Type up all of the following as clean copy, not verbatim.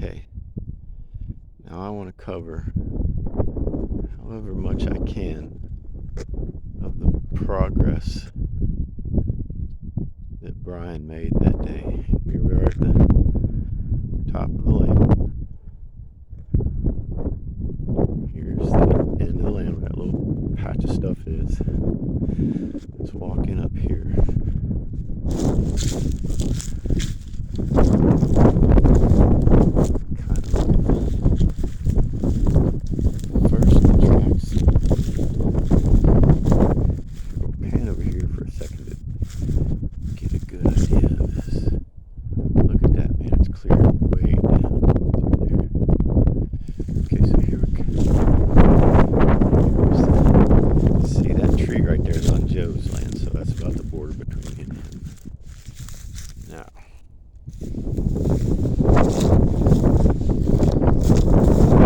Okay, now I want to cover however much I can of the progress that Brian made that day. Here we are at the top of the lane. Here's the end of the lane where that little patch of stuff is. Let's walk in up here. Kind of first the tracks. We'll pan over here for a second to get a good idea of this. Look at that, man. It's clear way down through there. Okay, so here we go. See that tree right there is on Joe's land, so that's about the border between him and him. Now,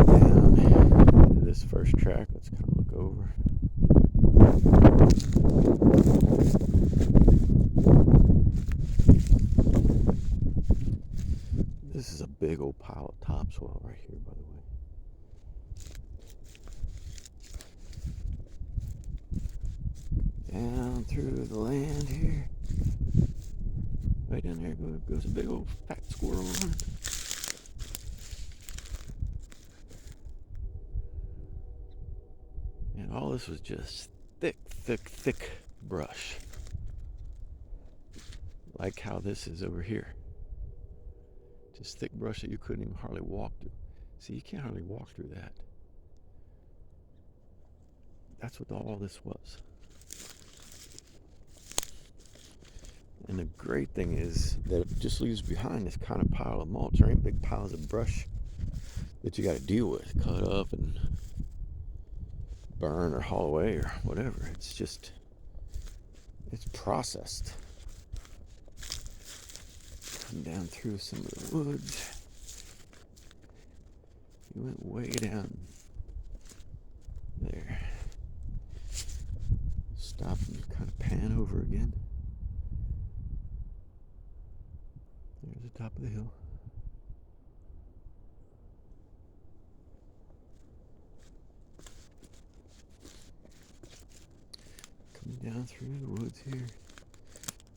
down into this first track, let's kind of look over. This is a big old pile of topsoil right here, by the way. Down through the land here. Right down there goes a big old fat squirrel on it. And all this was just thick brush. Like how this is over here. Just thick brush that you couldn't even hardly walk through. See, you can't hardly walk through that. That's what all this was. And the great thing is that it just leaves behind this kind of pile of mulch. There ain't big piles of brush that you got to deal with, cut up and burn or haul away or whatever. It's just, it's processed. Come down through some of the woods. You went way down there. Stop and kind of pan over again. There's the top of the hill. Coming down through the woods here.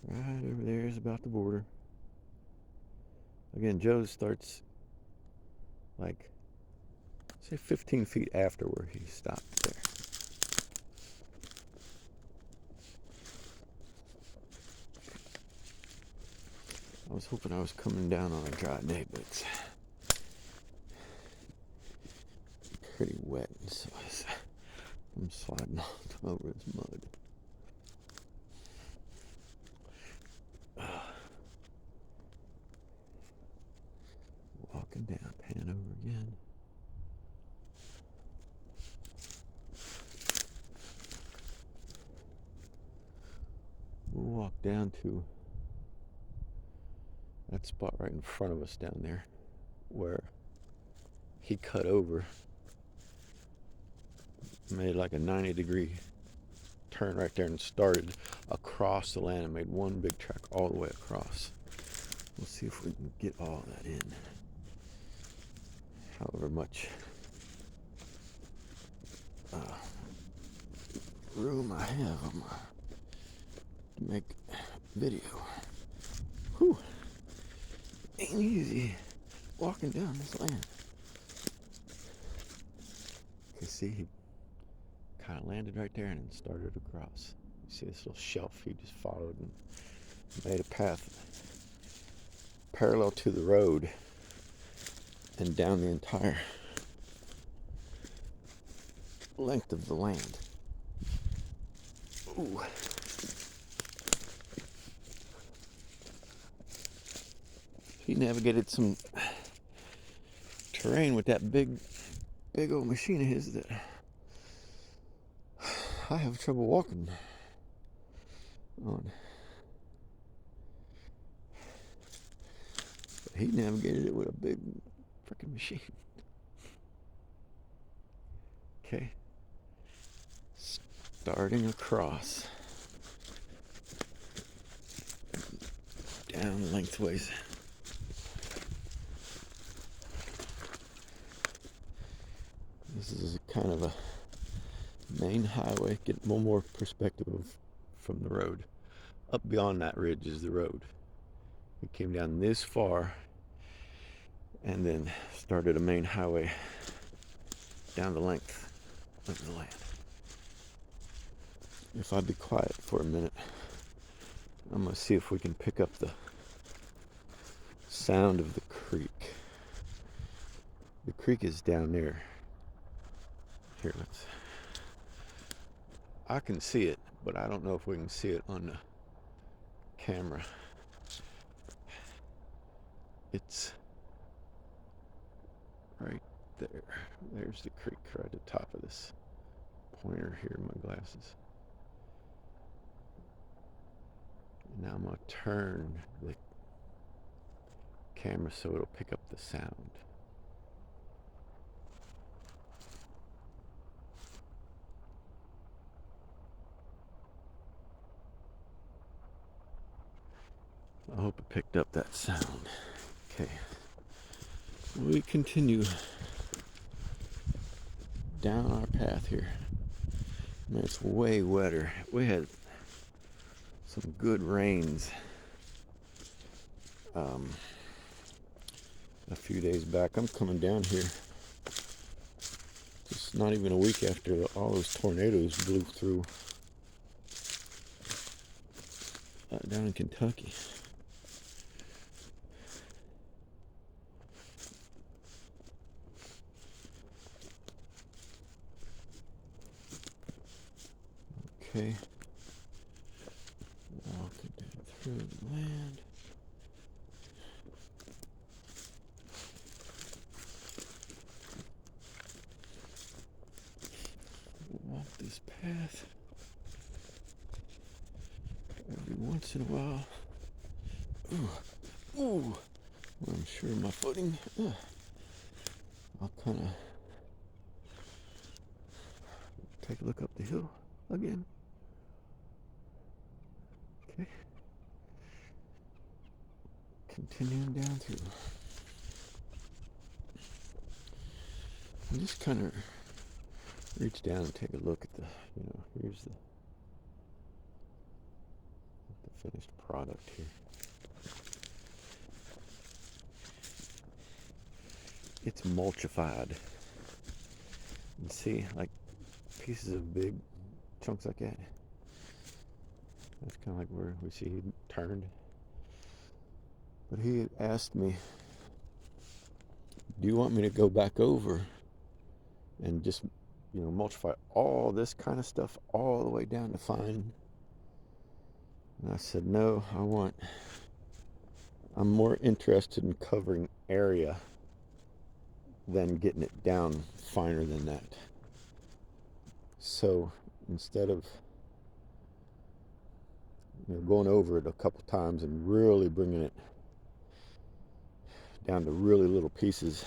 Right over there is about the border. Again, Joe starts like, say 15 feet after where he stopped there. I was hoping I was coming down on a dry day, but it's pretty wet, and so I'm sliding all over this mud. Walking down, pan over again. We'll walk down to that spot right in front of us down there where he cut over, made like a 90-degree turn right there and started across the land and made one big track all the way across. We'll see if we can get all that in. However much room I have to make video. Whew. Ain't easy walking down this land. You see, he kind of landed right there and then started across. You see this little shelf he just followed and made a path parallel to the road and down the entire length of the land. Ooh. He navigated some terrain with that big old machine of his that I have trouble walking on. But he navigated it with a big freaking machine. Okay. Starting across. Down lengthways. kind of a main highway. Get one more perspective from the road. Up beyond that ridge is the road. We came down this far and then started a main highway down the length of the land. If I be quiet for a minute, I'm going to see if we can pick up the sound of the creek. The creek is down there. Here, I can see it, but I don't know if we can see it on the camera. It's right there. There's the creek right at the top of this pointer here in my glasses. Now I'm going to turn the camera so it'll pick up the sound. I hope it picked up that sound. Okay. We continue down our path here. And it's way wetter. We had some good rains a few days back. I'm coming down here just not even a week after all those tornadoes blew through down in Kentucky. Okay. Walking down through the land. Walk this path every once in a while. Ooh, I'm sure of my footing. I'll kind of take a look up the hill again. Okay. Continuing down through. And just kind of reach down and take a look at the, here's the finished product here. It's mulchified. You see, like pieces of big chunks like that. That's kind of like where we see he turned. But he asked me, do you want me to go back over and just, mulchify all this kind of stuff all the way down to fine? And I said, no, I'm more interested in covering area than getting it down finer than that. So instead of going over it a couple times and really bringing it down to really little pieces,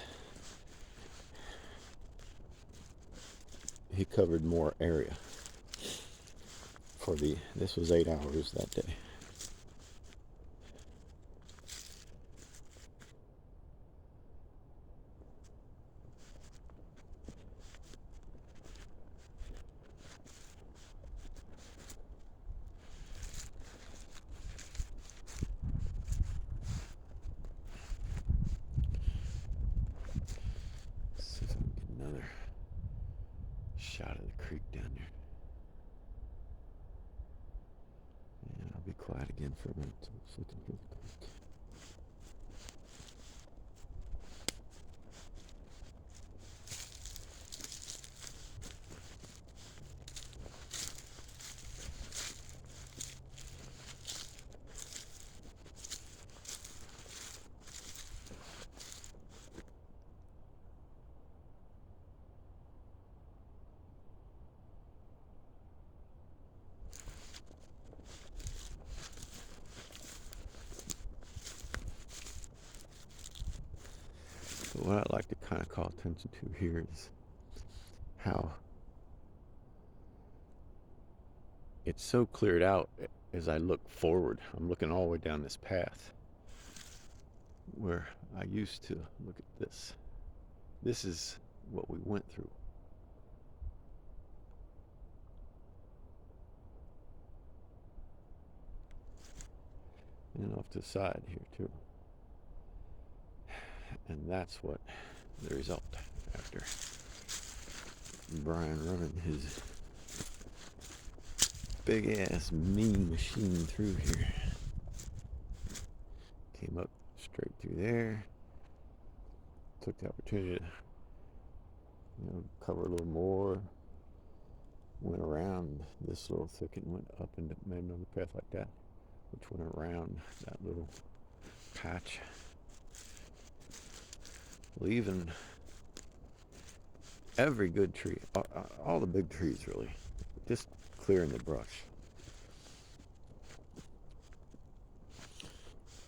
he covered more area for this was 8 hours that day. See if I can get another shot of the creek down there. And I'll be quiet again for a minute so we can hear the creek. But what I'd like to kind of call attention to here is how it's so cleared out as I look forward. I'm looking all the way down this path where I used to look at this. This is what we went through. and off to the side here too. And that's what the result after Brian running his big ass mean machine through here. Came up straight through there. Took the opportunity to, cover a little more. Went around this little thicket and went up and made another path like that, which went around that little patch, leaving every good tree, all the big trees really, just clearing the brush.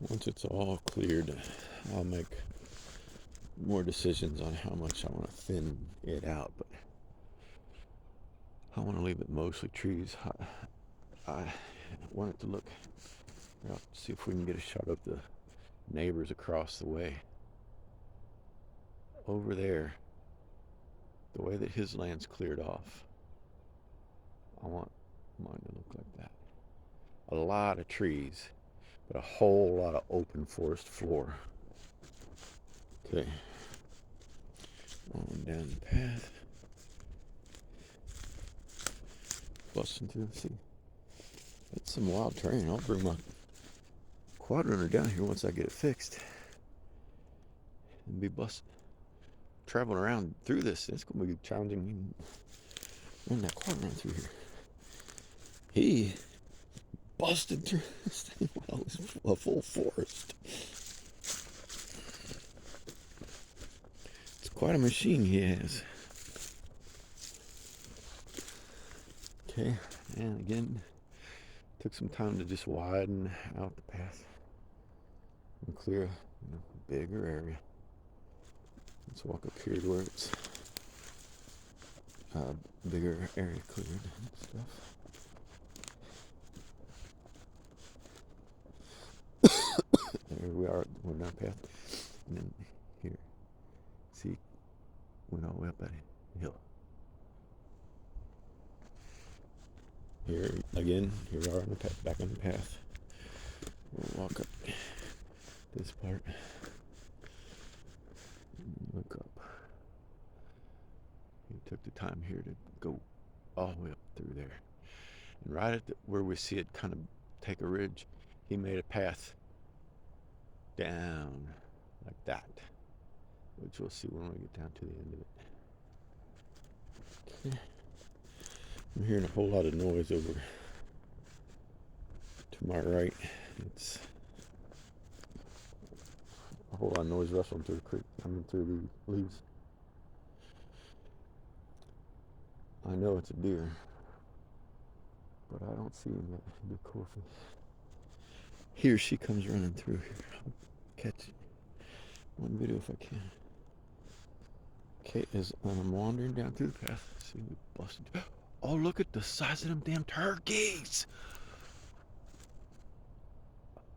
Once it's all cleared, I'll make more decisions on how much I want to thin it out, but I want to leave it mostly trees. I want it to look, see if we can get a shot of the neighbors across the way. Over there, the way that his land's cleared off, I want mine to look like that. A lot of trees, but a whole lot of open forest floor. Okay, on down the path, busting through. See, it's some wild terrain. I'll bring my quad runner down here once I get it fixed, and be traveling around through this. It's gonna be challenging. Run that quad runner through here. He busted through this thing while it was a full forest. It's quite a machine he has. Okay, and again, took some time to just widen out the path and clear a bigger area. Let's walk up here to where it's a bigger area cleared and stuff. There we are, we're down path. And then here, see, went all the way up that hill. Here again, here we are on the path, back on the path. We'll walk up this part. Look up. He took the time here to go all the way up through there. And right at where we see it kind of take a ridge, he made a path down like that, which we'll see when we get down to the end of it. Okay. I'm hearing a whole lot of noise over to my right. It's a whole lot of noise rustling through the creek. Through the leaves. I know it's a deer, but I don't see him yet. It'd be cool if here she comes running through here. I'll catch it one video if I can. Okay, as I'm wandering down through the path, see we busted. Oh, look at the size of them damn turkeys!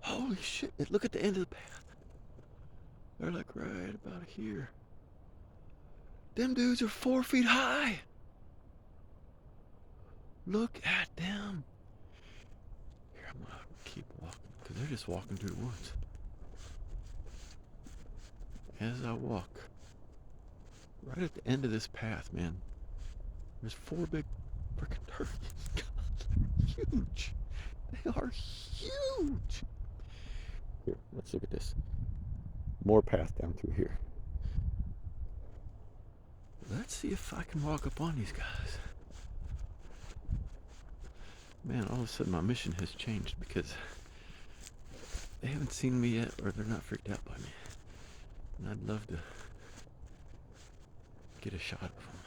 Holy shit! Look at the end of the path. They're like right about here. Them dudes are 4 feet high. Look at them. Here, I'm gonna keep walking because they're just walking through the woods. As I walk, right at the end of this path, man, there's 4 big freaking turkeys. God, they're huge. They are huge. Here, let's look at this. More path down through here. Let's see if I can walk up on these guys. Man, all of a sudden my mission has changed because they haven't seen me yet, or they're not freaked out by me. And I'd love to get a shot of them.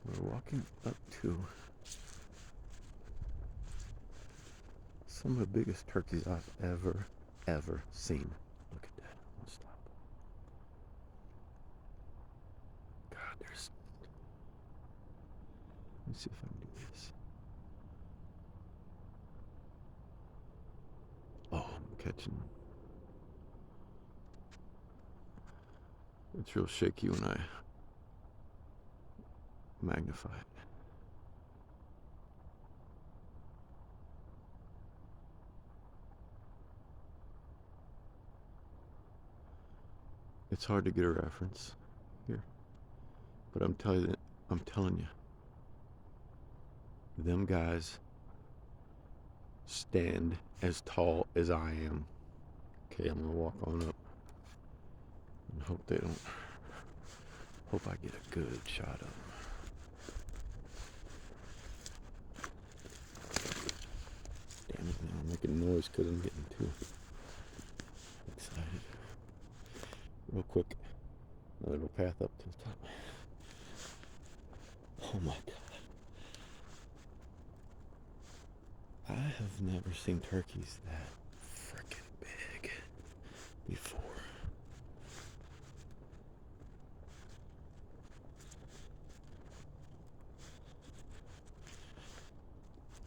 We're walking up to some of the biggest turkeys I've ever seen. Look at that. I'll stop. God, there's... Let me see if I can do this. Oh, I'm catching... It's real shaky when I magnify it. It's hard to get a reference here, but I'm telling you, them guys stand as tall as I am. Okay, I'm gonna walk on up and hope they don't. Hope I get a good shot of them. Damn it, now I'm making noise because I'm getting too excited. Real quick, another little path up to the top. Oh my God. I have never seen turkeys that freaking big before.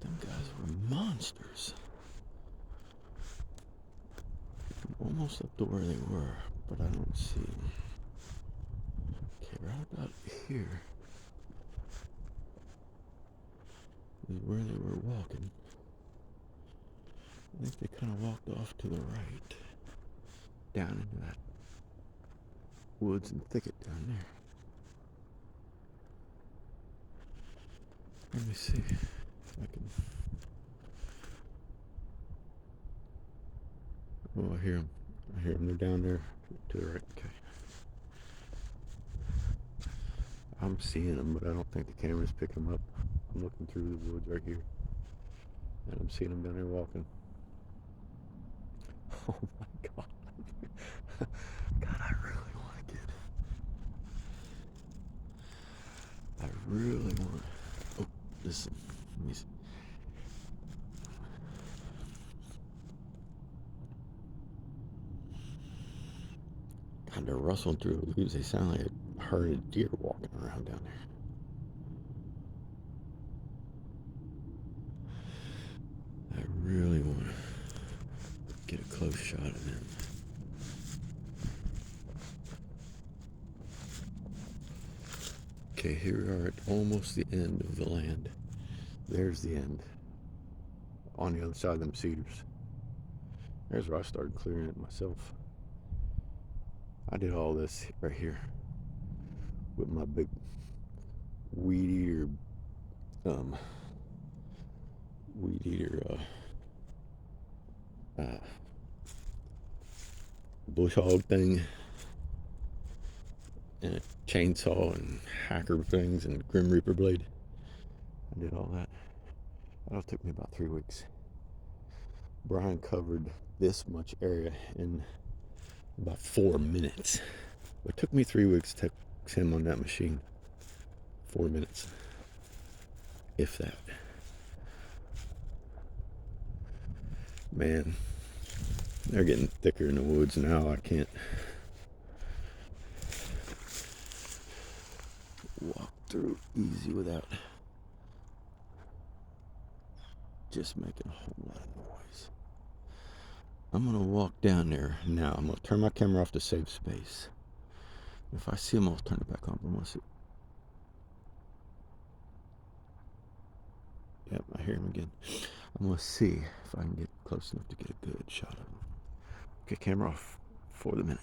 Them guys were monsters. I'm almost up to where they were, but I don't see them. Okay, right about here is where they were walking. I think they kind of walked off to the right, down into that woods and thicket down there. Let me see if I can. Oh, I hear them. I hear them. They're down there to the right. Okay. I'm seeing them, but I don't think the camera's picking them up. I'm looking through the woods right here, and I'm seeing them down there walking. Oh my God. God, I really want to get. I really want. Oh, listen. Let me see. God, they're rustling through the leaves. They sound like a herd of deer walking around down there. I really want to get a close shot of them. Okay, here we are at almost the end of the land. There's the end. On the other side of them cedars. There's where I started clearing it myself. I did all this right here with my big weed eater bush hog thing, and a chainsaw and hacker things and Grim Reaper blade. I did all that. That took me about 3 weeks. Brian covered this much area in about 4 minutes. It took me 3 weeks to text him on that machine. 4 minutes, if that. Man, they're getting thicker in the woods now. I can't walk through easy without just making a whole lot of noise. I'm gonna walk down there now. I'm gonna turn my camera off to save space. If I see him, I'll turn it back on. I'm gonna see. Yep, I hear him again. I'm gonna see if I can get close enough to get a good shot of him. Okay, camera off for the minute.